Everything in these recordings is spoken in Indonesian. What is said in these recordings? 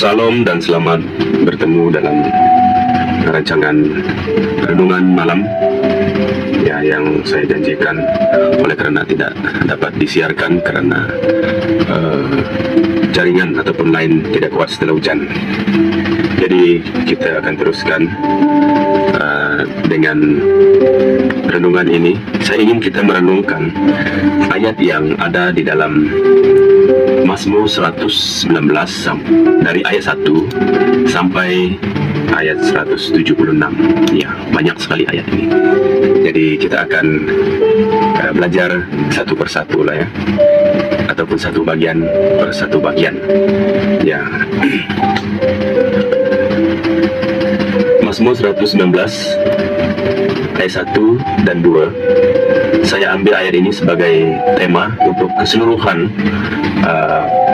Salam dan selamat bertemu dalam rancangan renungan malam ya, yang saya janjikan oleh karena tidak dapat disiarkan karena jaringan ataupun line tidak kuat setelah hujan. Jadi kita akan teruskan dengan renungan ini. Saya ingin kita merenungkan ayat yang ada di dalam Mazmur 119 dari ayat 1 sampai ayat 176. Ya, banyak sekali ayat ini. Jadi kita akan belajar satu persatu lah ya, ataupun satu bagian per satu bagian. Ya. Mazmur 119 ayat 1 dan 2. Saya ambil ayat ini sebagai tema untuk keseluruhan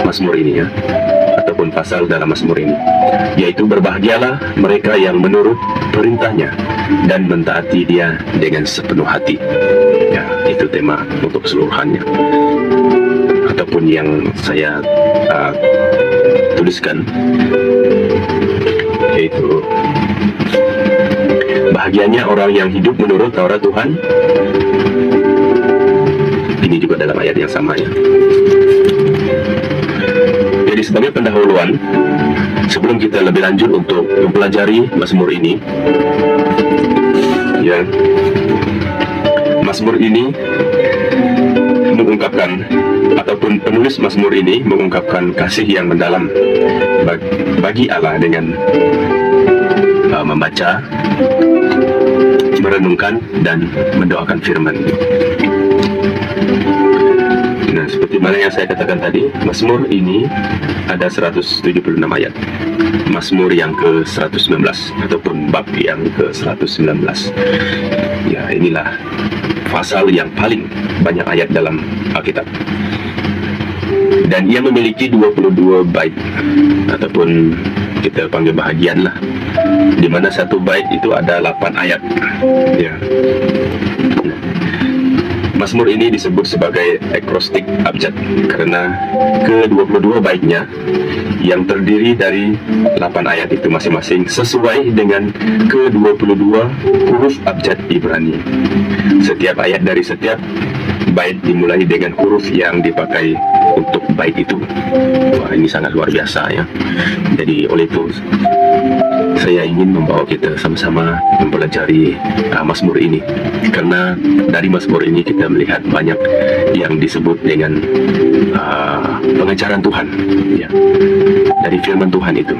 Mazmur ini ya, ataupun pasal dalam Mazmur ini, yaitu berbahagialah mereka yang menurut perintahnya dan mentaati dia dengan sepenuh hati. Ya, itu tema untuk keseluruhannya, ataupun yang saya tuliskan, yaitu bahagianya orang yang hidup menurut Taurat Tuhan. Ini juga dalam ayat yang sama ya. Jadi sebagai pendahuluan, sebelum kita lebih lanjut untuk mempelajari Mazmur ini, ya, Mazmur ini mengungkapkan, ataupun penulis Mazmur ini mengungkapkan kasih yang mendalam bagi Allah dengan membaca, merenungkan, dan mendoakan firman. Nah, seperti mana yang saya katakan tadi, Mazmur ini ada 176 ayat. Mazmur yang ke-119 ataupun bab yang ke-119. Ya, inilah pasal yang paling banyak ayat dalam Alkitab. Dan ia memiliki 22 bait, ataupun kita panggil bahagian lah, di mana satu bait itu ada 8 ayat. Ya. Mazmur ini disebut sebagai akrostik abjad karena ke-22 baitnya yang terdiri dari 8 ayat itu masing-masing sesuai dengan ke-22 huruf abjad Ibrani. Setiap ayat dari setiap bait dimulai dengan huruf yang dipakai untuk bait itu. Wah, ini sangat luar biasa ya. Jadi oleh itu saya ingin membawa kita sama-sama mempelajari Mazmur ini, karena dari Mazmur ini kita melihat banyak yang disebut dengan pengajaran Tuhan ya, dari firman Tuhan itu,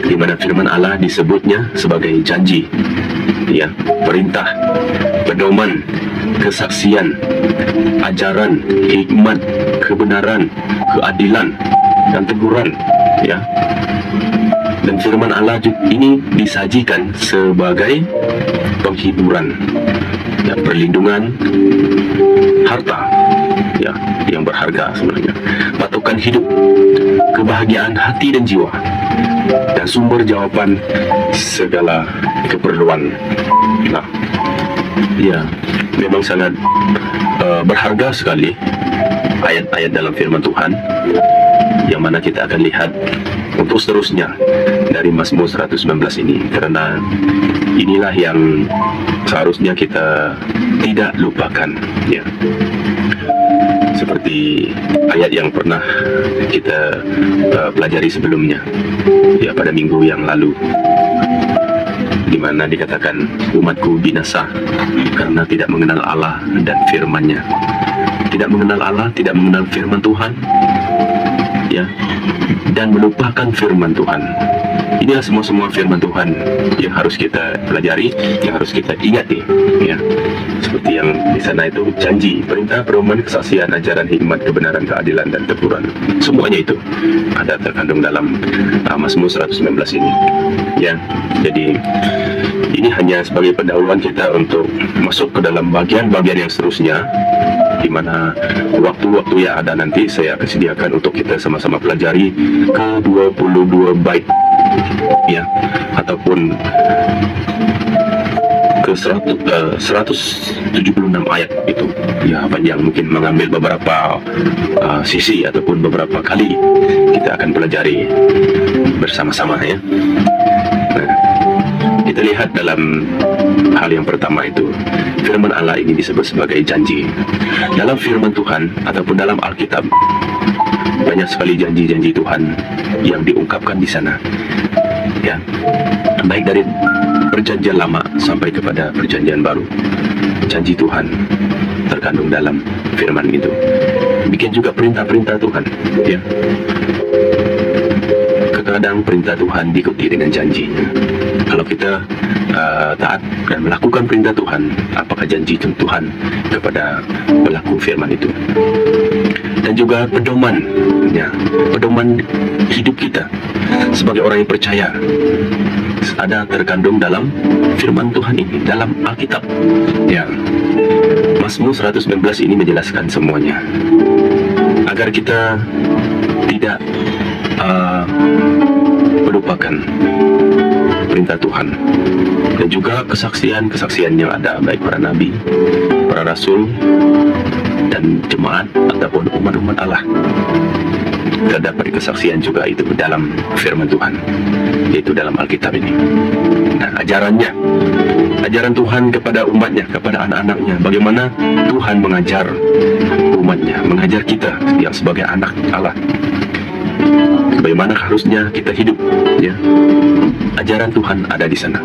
di mana firman Allah disebutnya sebagai janji ya, perintah, pedoman, kesaksian, ajaran, hikmat, kebenaran, keadilan, dan teguran ya. Dan firman Allah ini disajikan sebagai penghiburan ya, perlindungan, harta ya, yang berharga sebenarnya, patokan hidup, kebahagiaan hati dan jiwa, dan sumber jawaban segala keperluan. Nah, ya, memang sangat berharga sekali ayat-ayat dalam firman Tuhan, yang mana kita akan lihat untuk seterusnya dari Mazmur 119 ini, karena inilah yang seharusnya kita tidak lupakan ya. Seperti ayat yang pernah kita pelajari sebelumnya ya, pada minggu yang lalu, di mana dikatakan umatku binasa karena tidak mengenal Allah dan firman-Nya. Tidak mengenal Allah, tidak mengenal firman Tuhan ya, dan melupakan firman Tuhan. Inilah semua firman Tuhan yang harus kita pelajari, yang harus kita ingati ya. Seperti yang di sana itu, janji, perintah, pedoman, kesaksian, ajaran, hikmat, kebenaran, keadilan, dan teguran. Semuanya itu ada terkandung dalam Mazmur 119 ini ya. Jadi ini hanya sebagai pendahuluan kita untuk masuk ke dalam bagian-bagian yang seterusnya, di mana waktu-waktu yang ada nanti saya akan sediakan untuk kita sama-sama pelajari ke-22 bait ya, ataupun ke 176 ayat itu. Ya, yang mungkin mengambil beberapa sisi ataupun beberapa kali kita akan pelajari bersama-sama ya. Nah, kita lihat dalam hal yang pertama itu, firman Allah ini disebut sebagai janji. Dalam firman Tuhan ataupun dalam Alkitab, banyak sekali janji-janji Tuhan yang diungkapkan di sana. Ya, baik dari perjanjian lama sampai kepada perjanjian baru, janji Tuhan terkandung dalam firman itu. Demikian juga perintah-perintah Tuhan. Ya, kadang perintah Tuhan diikuti dengan janjinya. Kalau kita taat dan melakukan perintah Tuhan, apakah janji Tuhan kepada pelaku firman itu? Dan juga pedoman, ya, pedoman hidup kita sebagai orang yang percaya ada terkandung dalam firman Tuhan ini, dalam Alkitab. Ya, Mazmur 119 ini menjelaskan semuanya agar kita tidak melupakan perintah Tuhan dan juga kesaksian-kesaksian yang ada, baik para nabi, para rasul, dan jemaat ataupun umat-umat Allah. Terdapat kesaksian juga itu dalam firman Tuhan, yaitu dalam Alkitab ini. Nah, ajaran Tuhan kepada umatnya, kepada anak-anaknya, bagaimana Tuhan mengajar umatnya, mengajar kita yang sebagai anak Allah, bagaimana harusnya kita hidup, ya. Ajaran Tuhan ada di sana.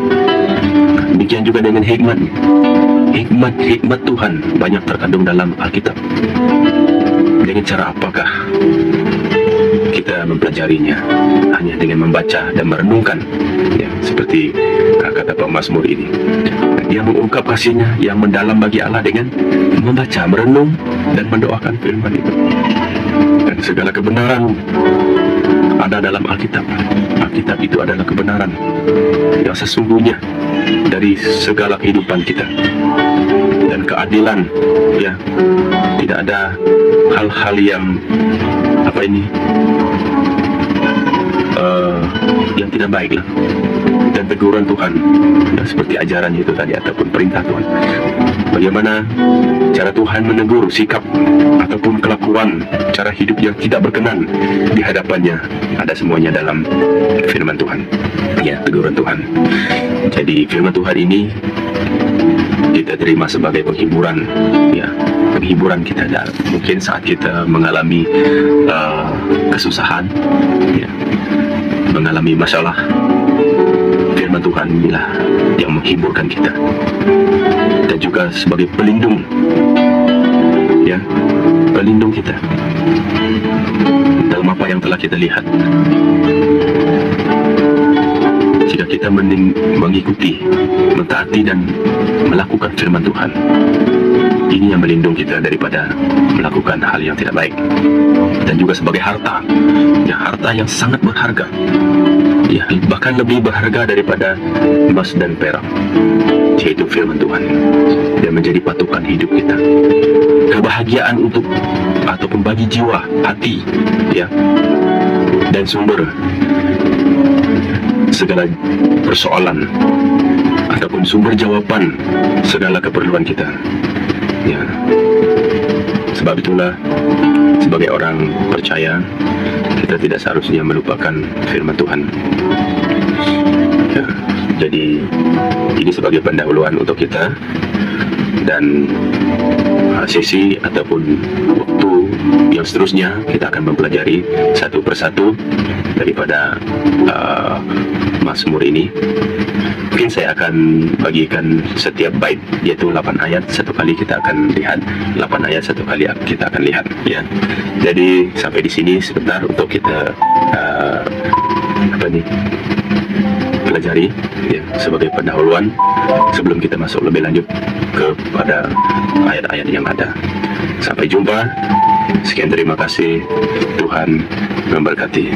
Demikian juga dengan hikmatnya. Hikmat Tuhan banyak terkandung dalam Alkitab. Dengan cara apakah kita mempelajarinya? Hanya dengan membaca dan merenungkan, ya, seperti kata pemazmur ini. Dia mengungkap kasihnya yang mendalam bagi Allah dengan membaca, merenung, dan mendoakan firman itu. Dan segala kebenaran ada dalam Alkitab. Alkitab itu adalah kebenaran yang sesungguhnya dari segala kehidupan kita, dan keadilan, ya. Tidak ada hal-hal yang yang tidak baik lah, dan teguran Tuhan, ya, seperti ajarannya itu tadi ataupun perintah Tuhan. Bagaimana cara Tuhan menegur sikap ataupun kelakuan, cara hidup yang tidak berkenan di hadapannya, ada semuanya dalam firman Tuhan, ya, teguran Tuhan. Jadi firman Tuhan ini kita terima sebagai penghiburan, ya, penghiburan kita. Dan mungkin saat kita mengalami kesusahan, ya, mengalami masalah, firman Tuhan inilah yang menghiburkan kita, dan juga sebagai pelindung, ya, pelindung kita dalam apa yang telah kita lihat. Jika kita mengikuti, mentaati, dan melakukan firman Tuhan, ini yang melindungi kita daripada melakukan hal yang tidak baik. Dan juga sebagai harta, ya, harta yang sangat berharga, ya, bahkan lebih berharga daripada emas dan perak, yaitu firman Tuhan, dan menjadi patokan hidup kita, kebahagiaan untuk ataupun bagi jiwa, hati, ya, dan sumber segala persoalan ataupun sumber jawaban segala keperluan kita, ya. Sebab itulah sebagai orang percaya, kita tidak seharusnya melupakan firman Tuhan, ya. Jadi ini sebagai pendahuluan untuk kita, dan sesi ataupun waktu yang seterusnya kita akan mempelajari satu persatu daripada Mazmur ini. Mungkin saya akan bagikan setiap bait, yaitu 8 ayat, satu kali kita akan lihat, 8 ayat satu kali kita akan lihat, ya. Jadi sampai di sini sebentar untuk kita pelajari, ya, sebagai pendahuluan sebelum kita masuk lebih lanjut kepada ayat-ayat yang ada. Sampai jumpa. Sekian, terima kasih. Tuhan memberkati.